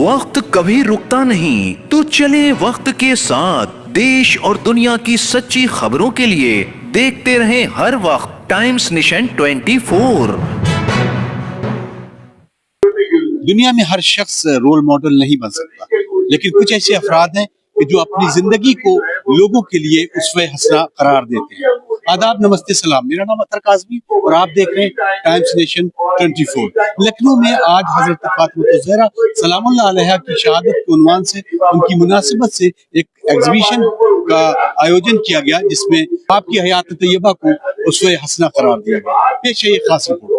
वक्त कभी रुकता नहीं, तो चले वक्त के साथ। देश और दुनिया की सच्ची खबरों के लिए देखते रहें हर वक्त टाइम्स नेशन 24। दुनिया में हर शख्स रोल मॉडल नहीं बन सकता, लेकिन कुछ ऐसे अफराद हैं कि जो अपनी जिंदगी को लोगों के लिए उसवे हसना करार देते हैं। आदाब, नमस्ते, सलाम। मेरा नाम अतर काज़मी और आप देख रहे हैं टाइम्स नेशन 24। लखनऊ में आज हजरत फातिमा ज़हरा सलामुल्लाह अलैहा की शहादत के उन्वान से, उनकी मुनासिबत से एक एग्जीबिशन का आयोजन किया गया, जिसमें आपकी हयात तैयबा को उसवे हसना करार दिया गया। पेश है ये खास रिपोर्ट।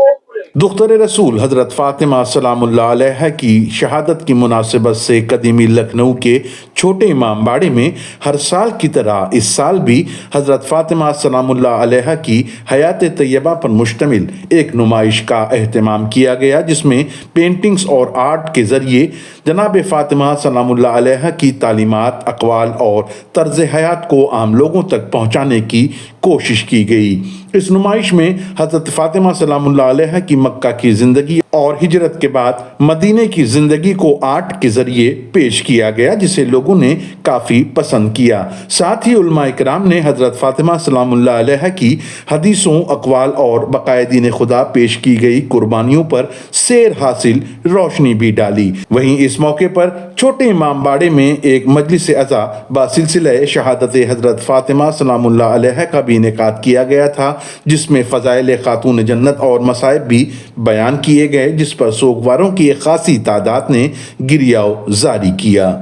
दुख्तर रसूल हज़रत फ़ातिमा सलामुल्लाह अलैहा की शहादत की मुनासिबत से कदीमी लखनऊ के छोटे इमाम बाड़े में हर साल की तरह इस साल भी हज़रत फ़ातिमा सलामुल्लाह अलैहा की हयात तैयबा पर मुश्तमिल एक नुमाइश का एहतमाम किया गया, जिसमें पेंटिंग्स और आर्ट के ज़रिए जनाब फ़ातिमा सलामुल्लाह अलैहा की तालीमात, अक़वाल और तर्ज़ हयात को आम लोगों तक पहुँचाने की कोशिश की गई। इस नुमाइश में हज़रत फ़ातिमा सलामुल्लाह अलैहा की मक्का की ज़िंदगी और हिजरत के बाद मदीने की ज़िंदगी को आर्ट के ज़रिए पेश किया गया, जिसे लोगों ने काफ़ी पसंद किया। साथ ही उलमा इकराम ने हज़रत फ़ातिमा सलामुल्लाह अलैहा की हदीसों, अक़वाल और बक़ाए दीन खुदा पेश की गई कुर्बानियों पर सैर हासिल रोशनी भी डाली। वहीं इस मौके पर छोटे इमाम बाड़े में एक मजलिस अज़ा बासिलसिला शहादत हज़रत फ़ातिमा सलामुल्लाह अलैहा का भी इनेकाद किया गया था, जिसमें फ़ज़ाइल खातून जन्नत और मसाइब भी बयान किए गए, जिस पर सोगवारों की एक खासी तादाद ने गिरियाव जारी किया।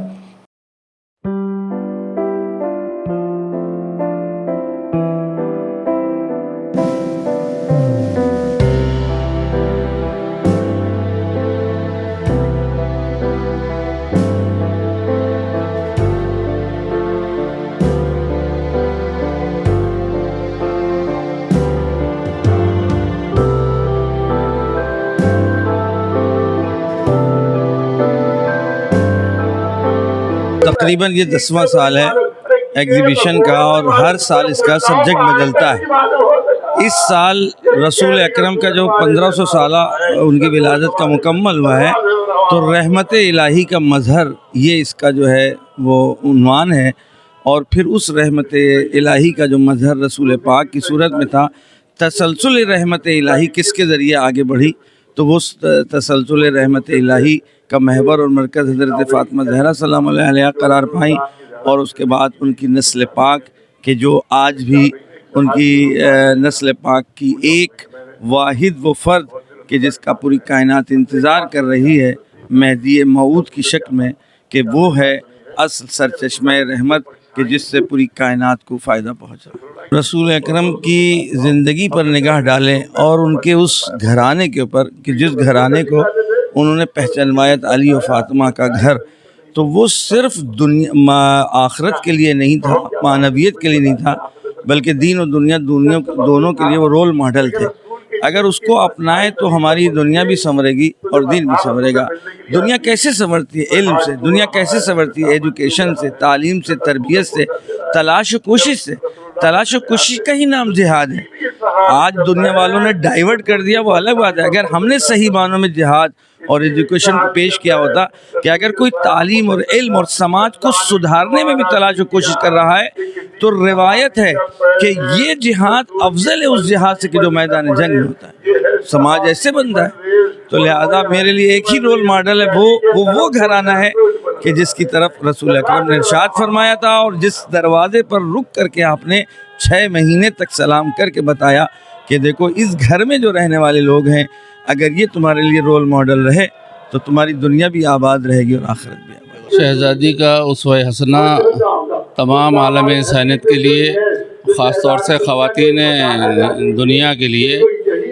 तकरीबन ये 10वां साल है एग्ज़िबिशन का और हर साल इसका सब्जेक्ट बदलता है। इस साल रसूल अकरम का जो 1500 साला उनकी विलादत का मुकम्मल हुआ है, तो रहमत इलाही का मज़हर ये इसका जो है वो उन्वान है। और फिर उस रहमत इलाही का जो मज़हर रसूल पाक की सूरत में था, तसलसल रहमत इलाही किसके ज़रिए आगे बढ़ी, तो वो तसलसल रहमत इलाही का महवर और मरकज़ हज़रत फ़ातिमा ज़हरा सलामुल्लाह अलैहा करार पाई। और उसके बाद उनकी नस्ल पाक के जो आज भी उनकी नस्ल पाक की एक वाहिद वो फ़र्द कि जिसका पूरी कायनात इंतज़ार कर रही है मेहदी मऊद की शक्ल में, कि वो है असल सरचश्मे रहमत कि जिससे पूरी कायनात को फ़ायदा पहुँचा। रसूल अकरम की ज़िंदगी पर निगाह डालें और उनके उस घराने के ऊपर कि जिस घराने को उन्होंने पहचानवाया अली और फ़ातिमा का घर, तो वो सिर्फ़ दुनिया आखिरत के लिए नहीं था, मानवियत के लिए नहीं था, बल्कि दीन और दुनिया दोनों के लिए वो रोल मॉडल थे। अगर उसको अपनाएं तो हमारी दुनिया भी संवरेगी और दीन भी संवरेगा। दुनिया कैसे संवरती है? इल्म से। दुनिया कैसे संवरती है? एजुकेशन से, तालीम से, तरबियत से, तलाश व कोशिश से। तलाश व कोशिश का ही नाम जिहाद है। आज दुनिया वालों ने डाइवर्ट कर दिया, वो अलग बात है। अगर हमने सही मानों में जिहाद और एजुकेशन को पेश किया होता कि अगर कोई तालीम और इल्म और समाज को सुधारने में भी तलाश और कोशिश कर रहा है, तो रिवायत है कि ये जिहाद अफजल है उस जिहाद से कि जो मैदान जंग में होता है। समाज ऐसे बनता है। तो लिहाजा मेरे लिए एक ही रोल मॉडल है, वो घराना है कि जिसकी तरफ रसूल अकरम ने इरशाद फरमाया था और जिस दरवाज़े पर रुक करके आपने 6 महीने तक सलाम करके बताया कि देखो इस घर में जो रहने वाले लोग हैं, अगर ये तुम्हारे लिए रोल मॉडल रहे तो तुम्हारी दुनिया भी आबाद रहेगी और आखिरत भी आबाद। शहज़ादी का उसवा हसना तमाम आलम इंसानियत के लिए, ख़ास तौर से ख़वातीन दुनिया के लिए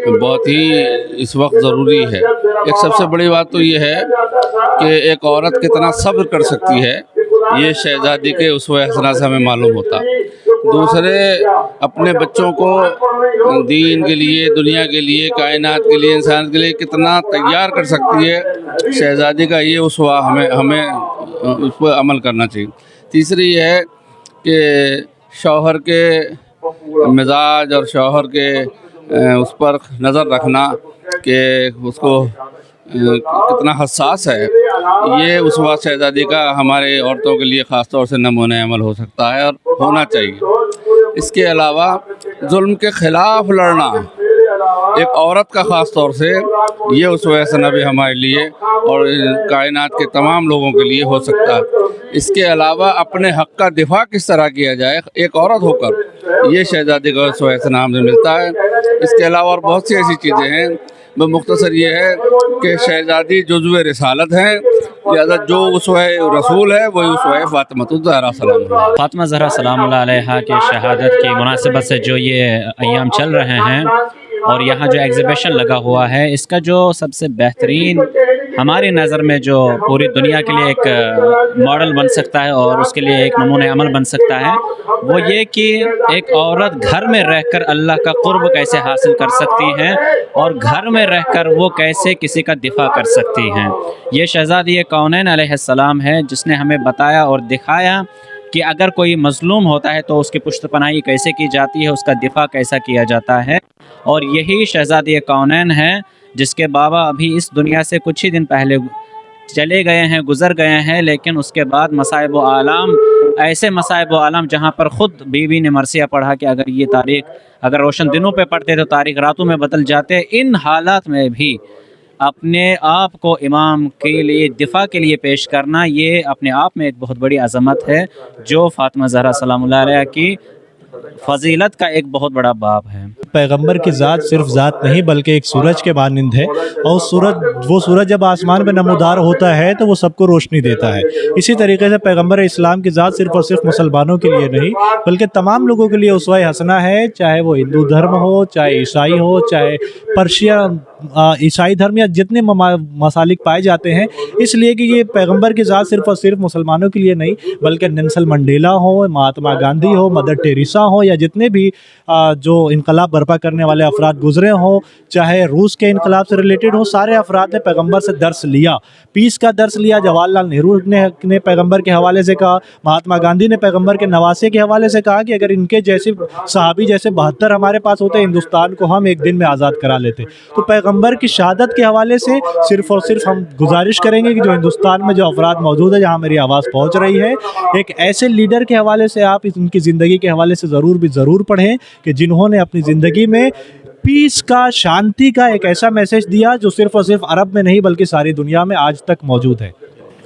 बहुत ही इस वक्त ज़रूरी है। एक सबसे बड़ी बात तो ये है कि एक औरत कितना सब्र कर सकती है, ये शहज़ादी के उसवा हसना से हमें मालूम होता। दूसरे, अपने बच्चों को दीन के लिए, दुनिया के लिए, कायनात के लिए, इंसान के लिए कितना तैयार कर सकती है शहज़ादी का ये उसवा, हमें उस पर अमल करना चाहिए। तीसरी ये है कि शौहर के मिजाज और शौहर के उस पर नज़र रखना कि उसको कितना हसास है, ये उसवा शहजादी का हमारे औरतों के लिए ख़ास तौर से नमूने अमल हो सकता है और होना चाहिए। इसके अलावा जुल्म के ख़िलाफ़ लड़ना एक औरत का ख़ास तौर से ये उसवा हसना भी हमारे लिए और कायनात के तमाम लोगों के लिए हो सकता है। इसके अलावा अपने हक़ का दिफा किस तरह किया जाए एक औरत होकर, ये शहजादी का उसवा हसना हमें मिलता है। इसके अलावा और बहुत सी ऐसी चीज़ें हैं, मुख्तसर ये है कि शहजादी जुज़्व रिसालत हैं, लिहाजा जो उसवा रसूल है वही उसवा फ़ातिमा ज़हरा सलाम है। फ़ातिमा ज़हरा सलाम अलैहा के शहादत की मुनासिबत से जो ये अय्याम चल रहे हैं और यहाँ जो एग्ज़िबिशन लगा हुआ है, इसका जो सबसे बेहतरीन हमारी नज़र में जो पूरी दुनिया के लिए एक मॉडल बन सकता है और उसके लिए एक नमूने अमल बन सकता है, वो ये कि एक औरत घर में रहकर अल्लाह का क़ुर्ब कैसे हासिल कर सकती हैं और घर में रहकर वो कैसे किसी का दिफा कर सकती हैं। ये शहज़ादी कौनैन अलैहिस्सलाम है जिसने हमें बताया और दिखाया कि अगर कोई मज़लूम होता है तो उसकी पुश्त पनाही कैसे की जाती है, उसका दिफा कैसा किया जाता है। और यही शहज़ादी कौनैन है जिसके बाबा अभी इस दुनिया से कुछ ही दिन पहले चले गए हैं, गुज़र गए हैं, लेकिन उसके बाद मसाइब व आलाम, ऐसे मसाइब व आलाम जहाँ पर ख़ुद बीवी ने मरसिया पढ़ा कि अगर ये तारीख़ अगर रोशन दिनों पे पढ़ते तो तारीख़ रातों में बदल जाते। इन हालात में भी अपने आप को इमाम के लिए दिफा के लिए पेश करना, ये अपने आप में एक बहुत बड़ी अज़मत है जो फ़ातिमा ज़हरा सलामुल्लाह अलैहा की फ़जीलत का एक बहुत बड़ा बाब है। पैगंबर की ज़ात सिर्फ ज़ात नहीं बल्कि एक सूरज के मानिंद है, और वो सूरज जब आसमान में नमूदार होता है तो वो सबको रोशनी देता है। इसी तरीके से पैगंबर इस्लाम की ज़ात सिर्फ और सिर्फ मुसलमानों के लिए नहीं बल्कि तमाम लोगों के लिए उसवा हसना है, चाहे वो हिंदू धर्म हो, चाहे ईसाई हो, चाहे पर्शियन ईसाई धर्म या जितने मसालिक पाए जाते हैं। इसलिए कि ये पैगंबर की ज़ात सिर्फ और सिर्फ मुसलमानों के लिए नहीं बल्कि नेल्सन मंडेला हो, महात्मा गांधी हो, मदर टेरेसा हो, या जितने भी जो इनकलाब बर्पा करने वाले अफराद गुजरे हों, चाहे रूस के इनकलाब से रिलेटेड हो, सारे अफराद ने पैगंबर से दर्स लिया, पीस का दर्स लिया। जवाहरलाल नेहरू ने पैगंबर के हवाले से कहा, महात्मा गांधी ने पैगंबर के नवासे के हवाले से कहा कि अगर इनके जैसे सहाबी जैसे 72 हमारे पास होते, हिंदुस्तान को हम एक दिन में आज़ाद करा लेते। तो पैगंबर की शहादत के हवाले से सिर्फ और सिर्फ हम गुजारिश करेंगे कि जो हिंदुस्तान में जो अफराद मौजूद है जहाँ मेरी आवाज़ पहुँच रही है, एक ऐसे लीडर के हवाले से आप इनकी ज़िंदगी के हवाले से ज़रूर पढ़ें कि जिन्होंने अपनी ज़िंदगी में पीस का, शांति का एक ऐसा मैसेज दिया जो सिर्फ और सिर्फ अरब में नहीं बल्कि सारी दुनिया में आज तक मौजूद है।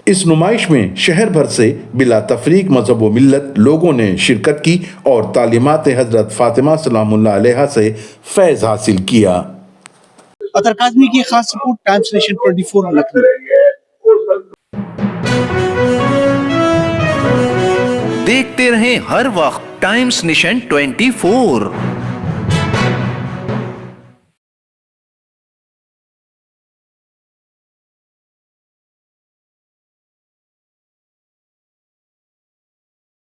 इस नुमाइश में शहर भर से बिला तफरीक मज़हब व मिल्लत लोगों ने शिरकत की और तालीमात हज़रत फ़ातिमा सलामुल्लाह अलैहा से फैज़ हासिल किया। अतर काज़मी की खास रिपोर्ट, टाइम्स नेशन 24 लखनऊ। देखते रहें हर वक्त टाइम्स नेशन 24।